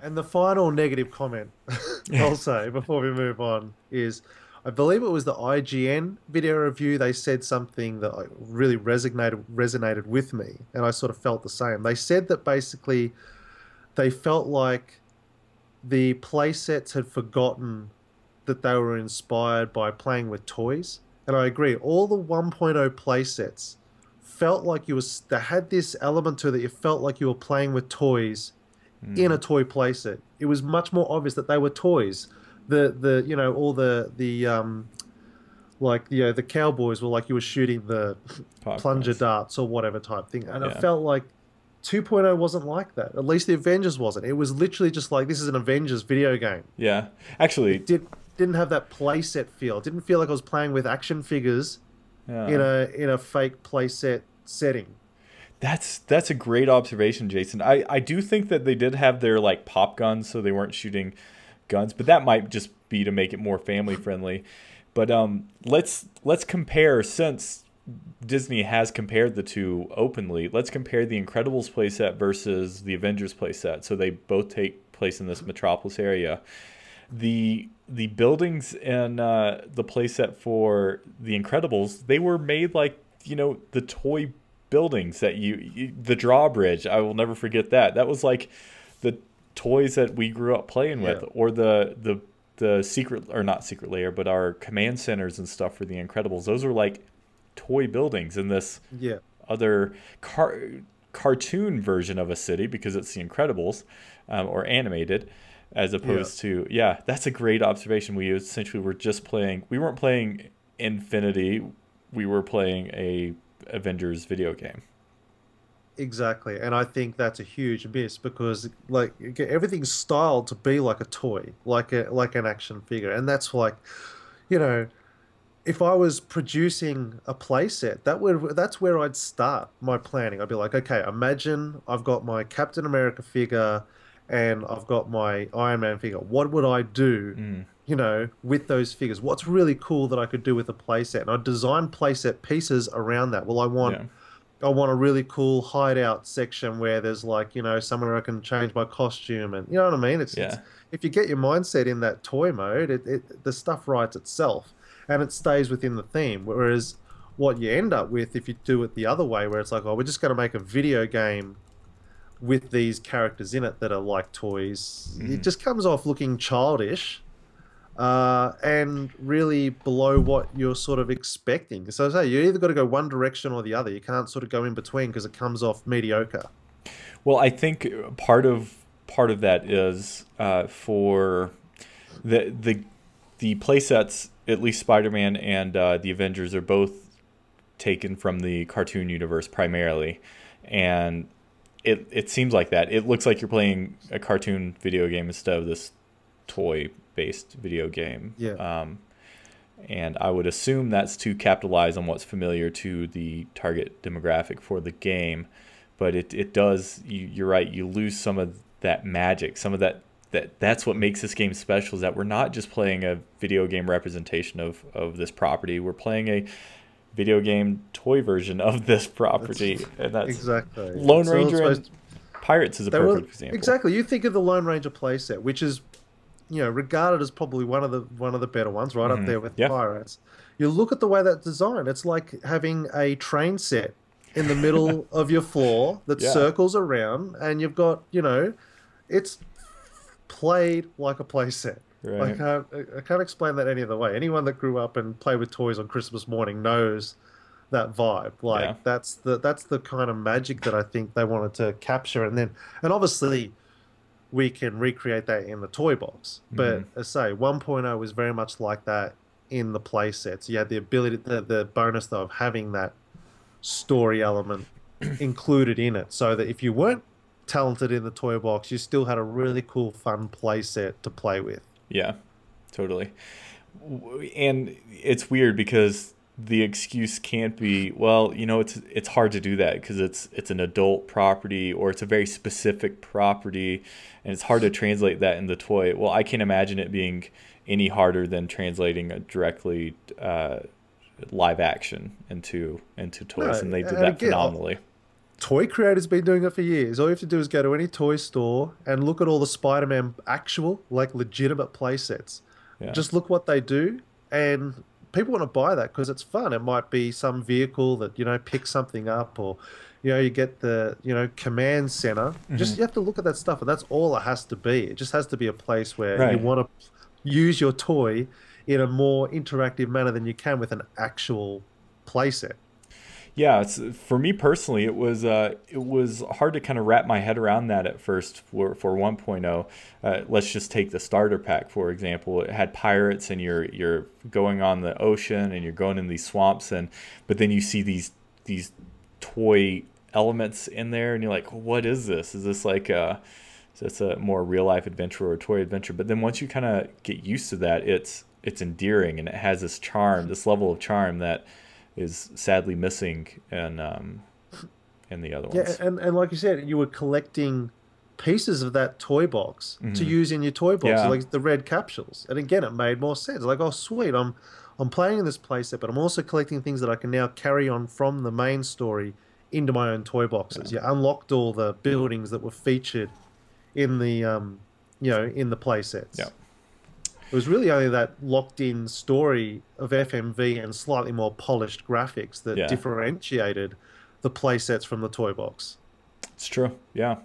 And the final negative comment I'll say before we move on is I believe it was the IGN video review. They said something that like really resonated with me, and I sort of felt the same. They said that basically they felt like the playsets had forgotten that they were inspired by playing with toys. And I agree, all the 1.0 playsets felt like they had this element to it that you felt like you were playing with toys in a Mm, toy playset. It was much more obvious that they were toys. The all the like the cowboys were like you were shooting the plunger popcorns. darts or whatever type thing. And I Yeah. felt like 2.0 wasn't like that. At least the Avengers wasn't. It was literally just like this is an Avengers video game. Yeah. Actually, It didn't have that playset feel. It didn't feel like I was playing with action figures yeah. in a fake playset setting. That's a great observation, Jason. I do think that they did have their like pop guns, so they weren't shooting guns, but that might just be to make it more family friendly. But let's compare, since Disney has compared the two openly. Let's compare the Incredibles playset versus the Avengers playset. So they both take place in this metropolis area. The buildings in the playset for the Incredibles, they were made like, the toy buildings that the drawbridge. I will never forget that. That was like the toys that we grew up playing with, Yeah. or the secret, or not secret layer, but our command centers and stuff for the Incredibles. Those are like toy buildings in this Yeah. other cartoon version of a city, because it's the Incredibles, or animated, as Yeah. opposed to, yeah, that's a great observation. We essentially were just playing, we weren't playing Infinity, we were playing a Avengers video game. Exactly. And I think that's a huge miss because like everything's styled to be like a toy, like an action figure. And that's like, you know, if I was producing a playset, that's where I'd start my planning. I'd be like, okay, imagine I've got my Captain America figure and I've got my Iron Man figure. What would I do, Mm, with those figures? What's really cool that I could do with a playset? And I design playset pieces around that. Well, yeah, I want a really cool hideout section where there's like, somewhere I can change my costume and you know what I mean? It's yeah. if you get your mindset in that toy mode, the stuff writes itself and it stays within the theme. Whereas what you end up with if you do it the other way, where it's like, oh, we're just going to make a video game with these characters in it that are like toys, it Hmm. just comes off looking childish and really below what you're sort of expecting. So I say you either got to go one direction or the other. You can't sort of go in between because it comes off mediocre. Well, I think part of that is for the the playsets. At least Spider-Man and the Avengers are both taken from the cartoon universe primarily, and it seems like that. It looks like you're playing a cartoon video game instead of this toy based video game. Yeah. And I would assume that's to capitalize on what's familiar to the target demographic for the game. But it does, you're right, you lose some of that magic, some of that's what makes this game special, is that we're not just playing a video game representation of this property. We're playing a video game toy version of this That's property. And that's exactly. Lone It's all Ranger and supposed. Pirates is a They were perfect example. exactly. You think of the Lone Ranger playset, which is regarded as probably one of the better ones, right up Hmm. there with Yeah. Pirates. You look at the way that's designed. It's like having a train set in the middle of your floor that Yeah. circles around, and you've got, it's played like a playset. Right. I can't explain that any other way. Anyone that grew up and played with toys on Christmas morning knows that vibe. Yeah. Like that's the kind of magic that I think they wanted to capture, and obviously we can recreate that in the toy box. Hmm. But as I say, 1.0 was very much like that in the play sets. You had the ability, the bonus though of having that story element included in it, so that if you weren't talented in the toy box, you still had a really cool, fun play set to play with. Yeah. Totally. And it's weird because the excuse can't be, well, it's hard to do that because it's an adult property, or it's a very specific property, and it's hard to translate that in the toy. Well, I can't imagine it being any harder than translating a directly live action into No, toys, and they did and that again, phenomenally. toy creators been doing it for years. All you have to do is go to any toy store and look at all the Spider-Man actual, like legitimate play sets. Yeah. Just look what they do, and people want to buy that because it's fun. It might be some vehicle that, picks something up, or, you get the, command center. Hmm. Just you have to look at that stuff, and that's all it has to be. It just has to be a place where you Right. want to use your toy in a more interactive manner than you can with an actual playset. Yeah, for me personally, it was hard to kind of wrap my head around that at first for 1.0. Let's just take the starter pack for example. It had pirates, and you're going on the ocean, and you're going in these swamps, and but then you see these toy elements in there, and you're like, what is this? Is this like is this a more real life adventure or a toy adventure? But then once you kind of get used to that, it's endearing, and it has this charm, this level of charm that is sadly missing in the other Yeah, ones. and like you said, you were collecting pieces of that toy box to Hmm. use in your toy boxes, Yeah, like the red capsules. And again, it made more sense. Like, oh, sweet, I'm playing in this playset, but I'm also collecting things that I can now carry on from the main story into my own toy yeah, boxes. You unlocked all the buildings that were featured in the yeah, playsets. It was really only that locked-in story of FMV and slightly more polished graphics that yeah. differentiated the playsets from the toy box. It's true. Yeah.